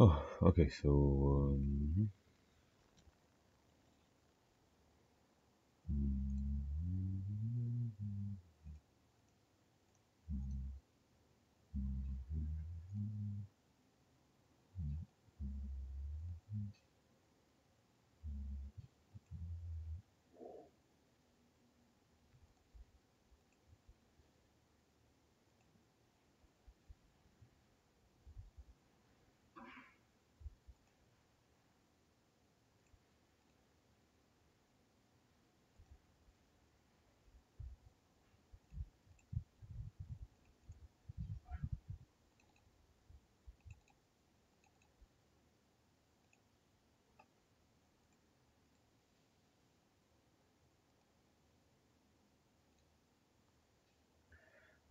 Oh, okay, so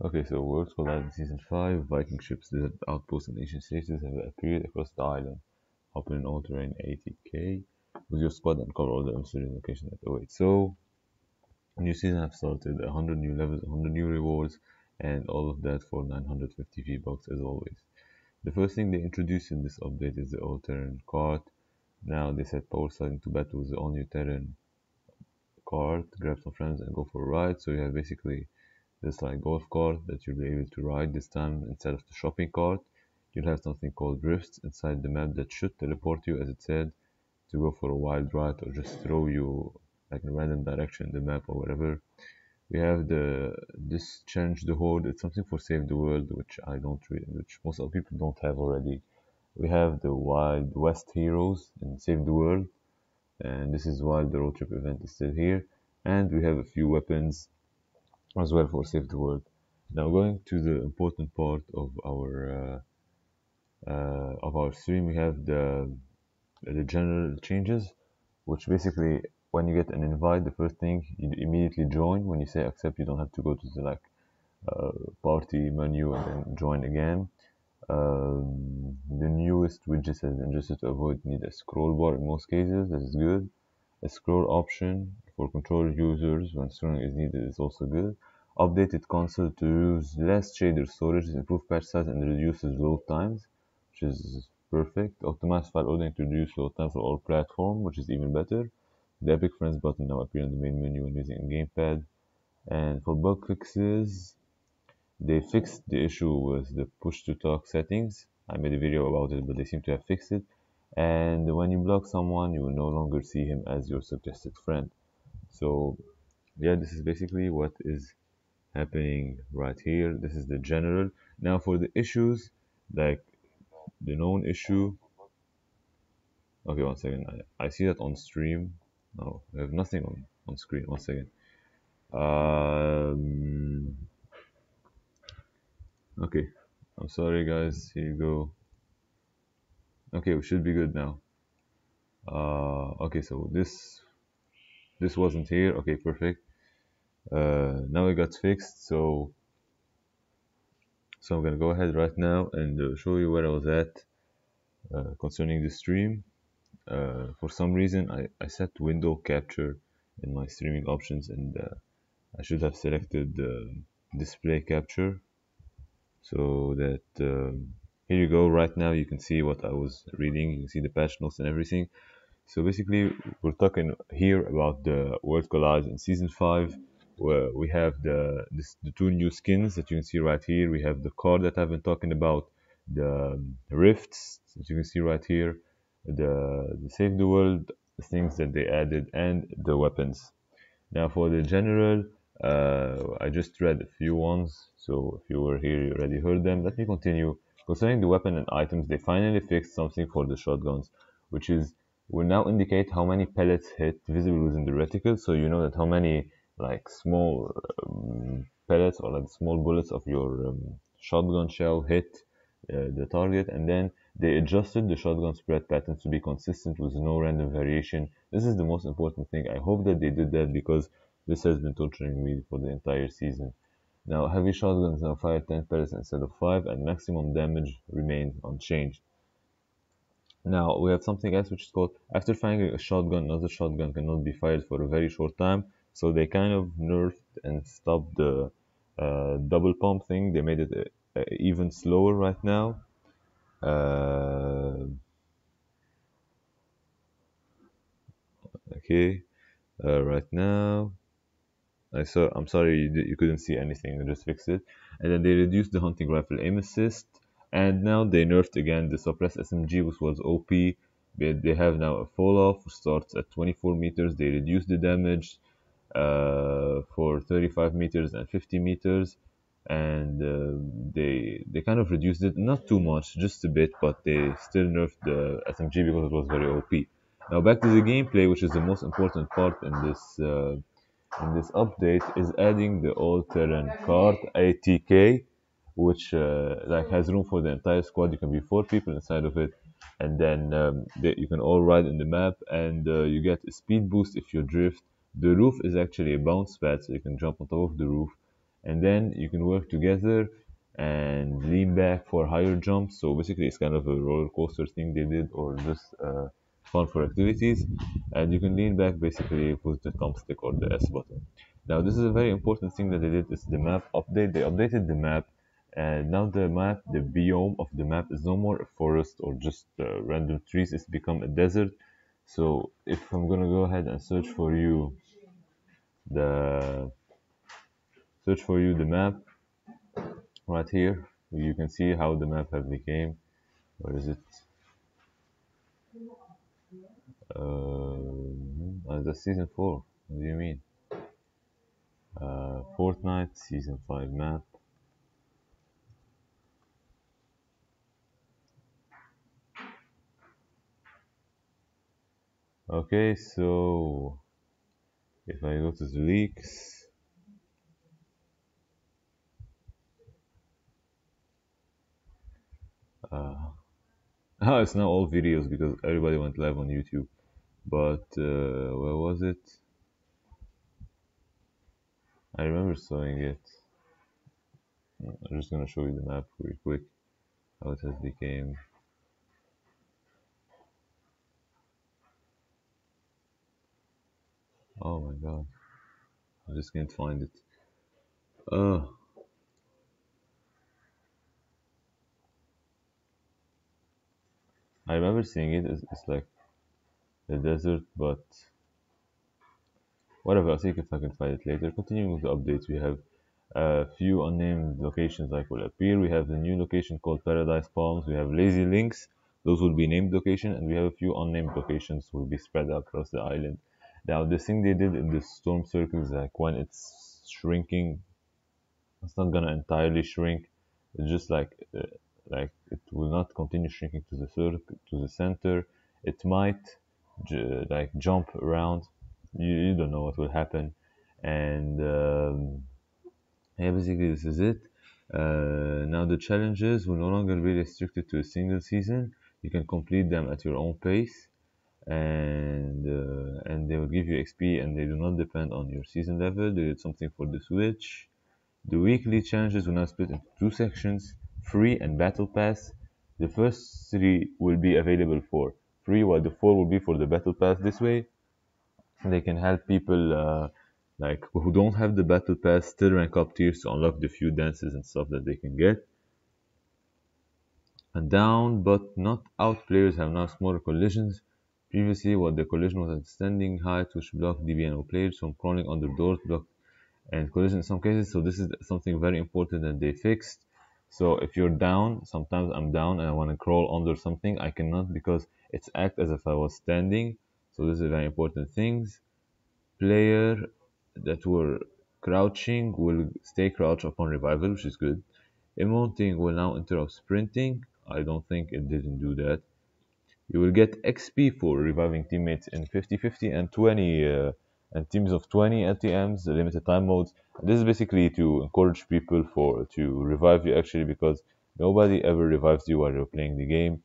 okay, so Worlds Collide in Season 5, Viking ships, desert outposts, and ancient stages have appeared across the island. Hop in all terrain 80k with your squad and cover all the mysterious locations that await. So, new season have started, 100 new levels, 100 new rewards, and all of that for 950 V-Bucks as always. The first thing they introduced in this update is the all-terrain cart. Now they said power sliding to battle with the all-new terrain cart, grab some friends and go for a ride. So you have basically this like golf cart that you'll be able to ride this time instead of the shopping cart. You'll have something called drifts inside the map that should teleport you, as it said, to go for a wild ride or just throw you like in a random direction in the map or whatever. We have the this change the horde. It's something for save the world, which I don't really, which most of people don't have already. We have the Wild West heroes in Save the World, and this is why the road trip event is still here. And we have a few weapons as well for Save the World. Now going to the important part of our stream, we have the general changes, which basically when you get an invite, the first thing you immediately join. When you say accept, you don't have to go to the like party menu and then join again. The newest widget has been adjusted to avoid need a scroll bar in most cases. That is good. A scroll option for control users when scrolling is needed is also good. Updated console to use less shader storage, improve patch size, and reduces load times, which is perfect. Optimized file ordering to reduce load time for all platforms, which is even better. The Epic Friends button now appears in the main menu when using a gamepad. And for bug fixes, they fixed the issue with the push to talk settings. I made a video about it, but they seem to have fixed it. And when you block someone, you will no longer see him as your suggested friend. So, yeah, this is basically what is happening right here. This is the general. Now, for the issues, like the known issue. Okay, one second. I see that on stream. No, I have nothing on screen. One second. Um, okay. I'm sorry, guys. Here you go. Okay, we should be good now. Okay, so this wasn't here. Okay, perfect. Now it got fixed. So I'm gonna go ahead right now and show you where I was at concerning the stream. For some reason, I set window capture in my streaming options, and I should have selected display capture so that here you go. Right now, you can see what I was reading. You can see the patch notes and everything. So basically, we're talking here about the World Collage in Season 5, where we have the two new skins that you can see right here. We have the card that I've been talking about, the rifts that you can see right here, the Save the World things that they added, and the weapons. Now for the general, I just read a few ones, so if you were here, you already heard them. Let me continue. Concerning the weapon and items, they finally fixed something for the shotguns, which is will now indicate how many pellets hit visible within the reticle, so you know that how many like small pellets or like small bullets of your shotgun shell hit the target, and then they adjusted the shotgun spread patterns to be consistent with no random variation. This is the most important thing. I hope that they did that because this has been torturing me for the entire season. Now, heavy shotguns now fire 10 pellets instead of 5, and maximum damage remains unchanged. Now, we have something else which is called after firing a shotgun, another shotgun cannot be fired for a very short time. So they kind of nerfed and stopped the double pump thing. They made it even slower right now. Okay, right now I'm sorry you couldn't see anything. I just fixed it. And then they reduced the hunting rifle aim assist, and now they nerfed again the suppressed SMG, which was OP. They have now a fall off, which starts at 24 meters. They reduced the damage for 35 meters and 50 meters, and they kind of reduced it, not too much, just a bit, but they still nerfed the SMG because it was very OP. Now back to the gameplay, which is the most important part in this update, is adding the all-terrain cart ATK, which like has room for the entire squad. You can be 4 people inside of it, and then you can all ride in the map, and you get a speed boost if you drift. The roof is actually a bounce pad, so you can jump on top of the roof, and then you can work together and lean back for higher jumps. So basically, it's kind of a roller coaster thing they did, or just fun for activities. And you can lean back basically with the thumbstick or the S button. Now, this is a very important thing that they did, is the map update. They updated the map, and now the map, the biome of the map, is no more a forest or just random trees. It's become a desert. So if I'm gonna go ahead and the search for you the map right here, you can see how the map have became. Where is it? The season 4. What do you mean? Fortnite season 5 map. Okay, so if I go to the leaks, oh, it's now all videos because everybody went live on YouTube. But where was it? I remember showing it. I'm just gonna show you the map real quick. How it has became. Oh my god, I just can't find it. Uh, I remember seeing it. It's like the desert, but whatever. I'll see if I can find it later. Continuing with the updates, we have a few unnamed locations like will appear. We have the new location called Paradise Palms. We have Lazy Links. Those will be named location, and we have a few unnamed locations will be spread out across the island. Now, the thing they did in the storm circles, like when it's shrinking, it's not gonna entirely shrink. It's just like it will not continue shrinking to the to the center. It might like jump around. You don't know what will happen, and yeah, basically this is it. Now the challenges will no longer be restricted to a single season. You can complete them at your own pace, and they will give you XP, and they do not depend on your season level. They did something for the Switch. The weekly challenges will now split into two sections: free and battle pass. The first three will be available for free, while the four will be for the battle pass. This way, they can help people like who don't have the battle pass still rank up tiers to unlock the few dances and stuff that they can get. And down but not out players have now smaller collisions. Previously, what the collision was at standing height, which blocked DBNO players from crawling under doors, blocked and collision in some cases. So this is something very important that they fixed. So if you're down, sometimes I'm down and I want to crawl under something, I cannot because it's act as if I was standing. So this is very important things. Player that were crouching will stay crouched upon revival, which is good. Emoting will now interrupt sprinting. I don't think it didn't do that. You will get XP for reviving teammates in 50-50 and 20 and teams of 20 LTMs, the limited time modes. And this is basically to encourage people to revive you actually because nobody ever revives you while you're playing the game.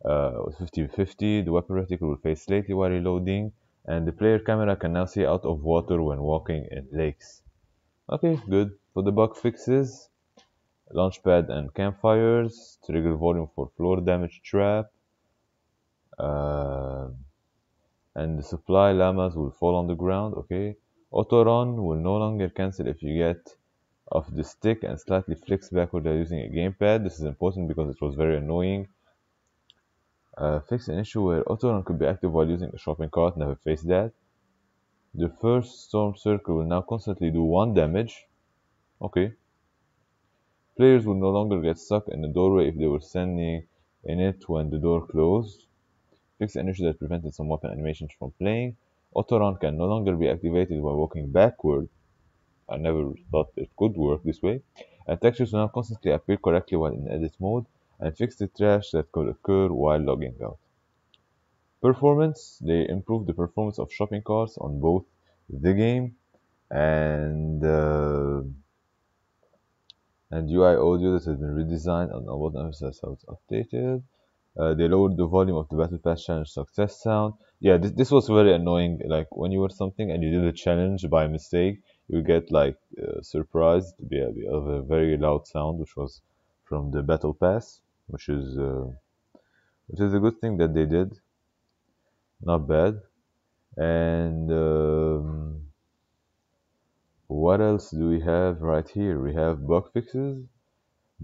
With 50-50, the weapon reticle will face slightly while reloading, and the player camera can now see out of water when walking in lakes. Okay, good. For the bug fixes, launchpad and campfires, trigger volume for floor damage trap, uh, and the supply llamas will fall on the ground. Okay, auto run will no longer cancel if you get off the stick and slightly flicks backward while using a gamepad. This is important because it was very annoying. Fix an issue where auto run could be active while using a shopping cart. Never faced that. The first storm circle will now constantly do 1 damage. Okay. Players will no longer get stuck in the doorway if they were standing in it when the door closed. Fix an issue that prevented some weapon animations from playing. Autorun can no longer be activated while walking backward. I never thought it could work this way. And textures will now constantly appear correctly while in edit mode, and fix the trash that could occur while logging out. Performance, they improved the performance of shopping carts on both the game and UI audio that has been redesigned and about emphasize how it's updated. They lowered the volume of the Battle Pass challenge success sound. Yeah, this was very annoying. Like when you were something and you did a challenge by mistake, you get like surprised of a very loud sound, which was from the Battle Pass, which is a good thing that they did. Not bad. And what else do we have right here? We have bug fixes.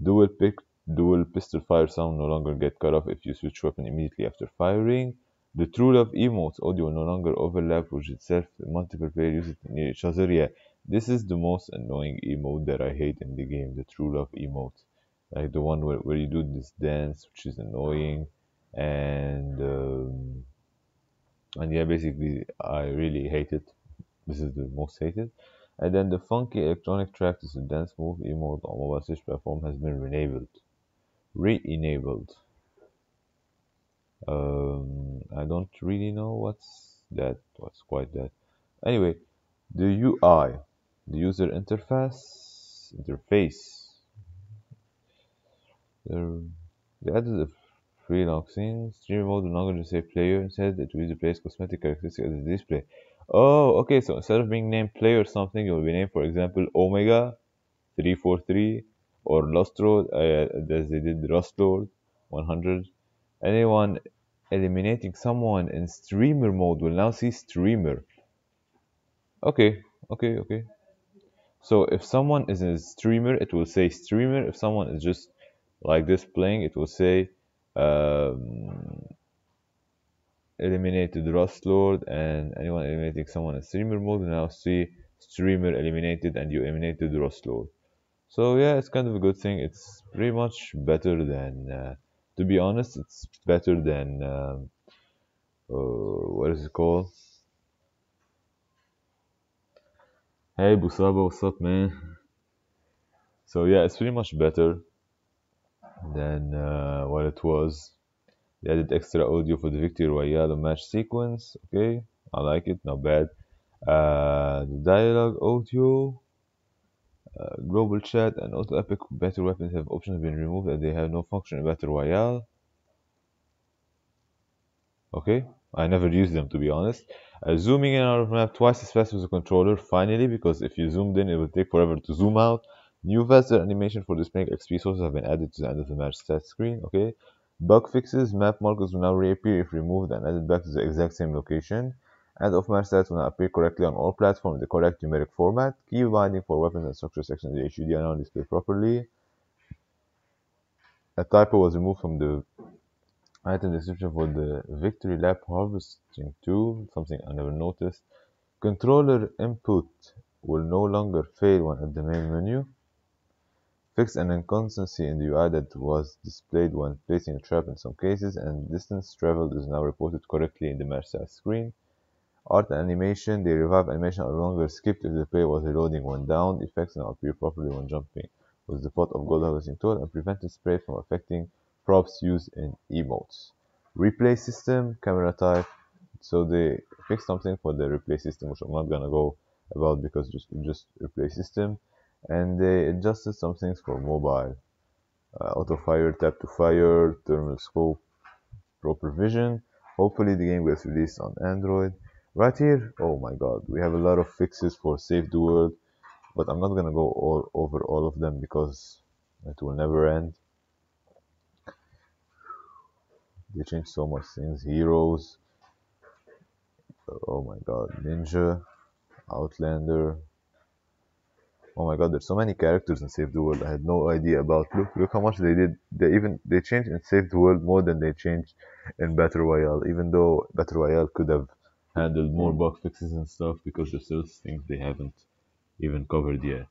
Dual pick, dual pistol fire sound no longer get cut off if you switch weapon immediately after firing. The True Love emotes audio no longer overlap with itself. Multiple players use it near each other. Yeah, this is the most annoying emote that I hate in the game. The True Love emote, like the one where you do this dance, which is annoying, and um, and yeah, basically I really hate it. This is the most hated. And then the funky electronic track to the dance move emote on mobile switch platform has been re-enabled. I don't really know what's quite that. Anyway, the UI, the user interface. There, they added a free lock scene. Streamer mode no longer just say player. Instead, it will use the player's cosmetic characteristic as a display. Oh, okay. So instead of being named player or something, it will be named, for example, Omega 343 or Lost Road, as they did Rust Lord 100. Anyone eliminating someone in streamer mode will now see streamer. Okay, okay, okay. So if someone is a streamer, it will say streamer. If someone is just like this playing, it will say um, eliminated Rust Lord, and anyone eliminating someone in streamer mode will now see streamer eliminated, and you eliminated Rust Lord. So yeah, it's kind of a good thing. It's pretty much better than, to be honest, it's better than what is it called? Hey Busaba, what's up, man? So yeah, it's pretty much better than what it was. They added extra audio for the Victory Royale match sequence. Okay, I like it, not bad. The dialogue audio, global chat, and auto epic battle weapons have options been removed and they have no function in Battle Royale. Okay, I never used them to be honest. Zooming in out of map twice as fast with the controller, finally, because if you zoomed in, it would take forever to zoom out. New faster animation for displaying XP sources have been added to the end of the match stat screen. Okay, bug fixes, map markers will now reappear if removed and added back to the exact same location. And off match stats will now appear correctly on all platforms in the correct numeric format. Key binding for weapons and structure section of the HUD are now displayed properly. A typo was removed from the item description for the Victory Lap harvesting tool, something I never noticed. Controller input will no longer fail when at the main menu. Fix an inconsistency in the UI that was displayed when placing a trap in some cases, and distance traveled is now reported correctly in the match stats screen. Art and animation, the revive animation are no longer skipped if the player was reloading when down. Effects now appear properly when jumping with the pot of gold harvesting tool and prevented spray from affecting props used in emotes. Replay system, camera type. So they fixed something for the replay system, which I'm not gonna go about because just replay system. And they adjusted some things for mobile. Auto fire, tap to fire, thermal scope, proper vision. Hopefully the game gets released on Android. Right here, oh my god, we have a lot of fixes for Save the World, but I'm not gonna go over all of them because it will never end. They changed so much things. Heroes, oh my god, Ninja, Outlander. Oh my god, there's so many characters in Save the World I had no idea about. Look how much they did. They changed in Save the World more than they changed in Battle Royale, even though Battle Royale could have handled more bug fixes and stuff because there's still things they haven't even covered yet.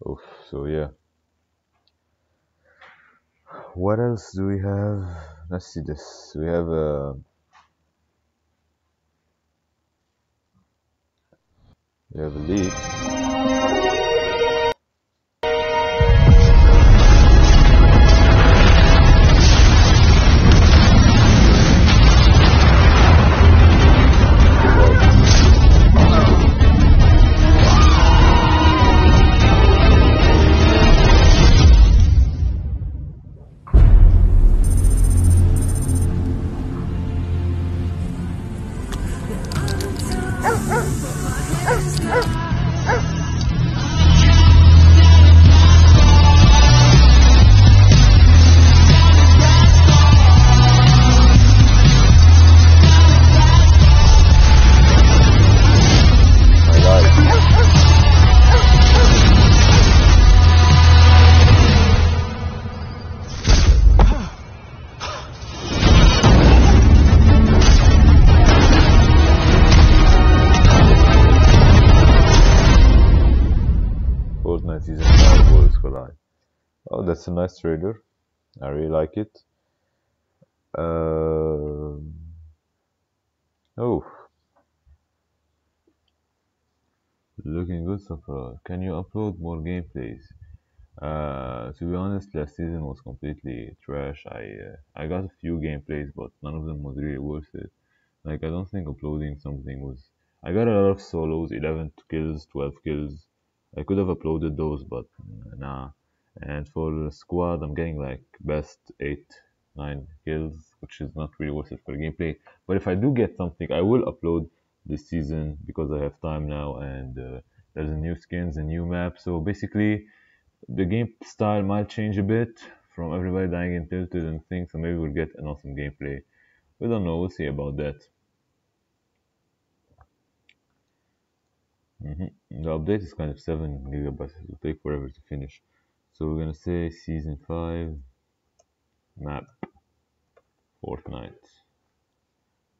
Oof. So yeah, what else do we have? Let's see this. We have a leak. My life. Fortnite Season 5 Worlds Collide. Oh, that's a nice trailer. I really like it. Um oh, looking good so far. Can you upload more gameplays? To be honest, last season was completely trash. I got a few gameplays, but none of them was really worth it. Like I don't think uploading something was. I got a lot of solos, 11 kills, 12 kills. I could have uploaded those, but nah. And for the squad, I'm getting like best 8, 9 kills, which is not really worth it for gameplay. But if I do get something, I will upload this season because I have time now, and there's a new skins, a new map. So basically, the game style might change a bit from everybody dying in tilted and things. So maybe we'll get an awesome gameplay. We don't know. We'll see about that. The update is kind of 7 gigabytes. It will take forever to finish. So we're gonna say season 5 map Fortnite.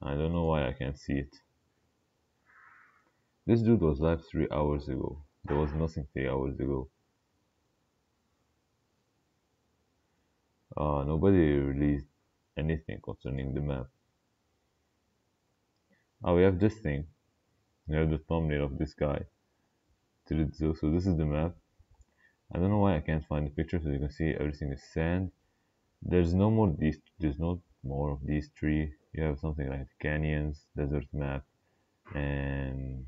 I don't know why I can't see it. This dude was live 3 hours ago. There was nothing 3 hours ago. Nobody released anything concerning the map. Oh, we have this thing. We have the thumbnail of this guy. So this is the map. I don't know why I can't find the picture. So you can see everything is sand. There's no more these. There's no more of these three. You have something like canyons, desert map, and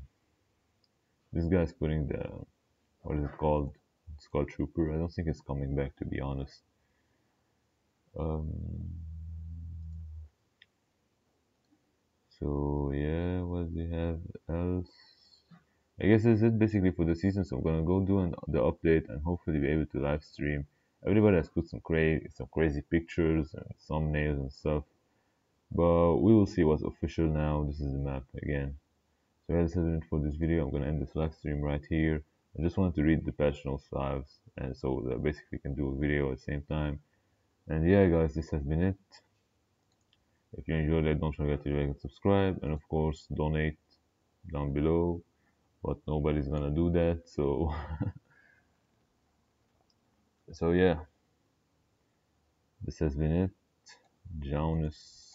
this guy's putting the what is it called? It's called Trooper. I don't think it's coming back to be honest. Um, so yeah, what do we have else? I guess that's it basically for the season. So I'm gonna go do the update and hopefully be able to live stream. Everybody has put some crazy pictures and thumbnails and stuff, but we will see what's official now. This is the map again. So as I said for this video, I'm gonna end this live stream right here. I just wanted to read the patch notes lives, and so that basically can do a video at the same time. And yeah, guys, this has been it. If you enjoyed it, don't forget to like and subscribe, and of course, donate down below. But nobody's gonna do that, so so yeah, this has been it. Jonas.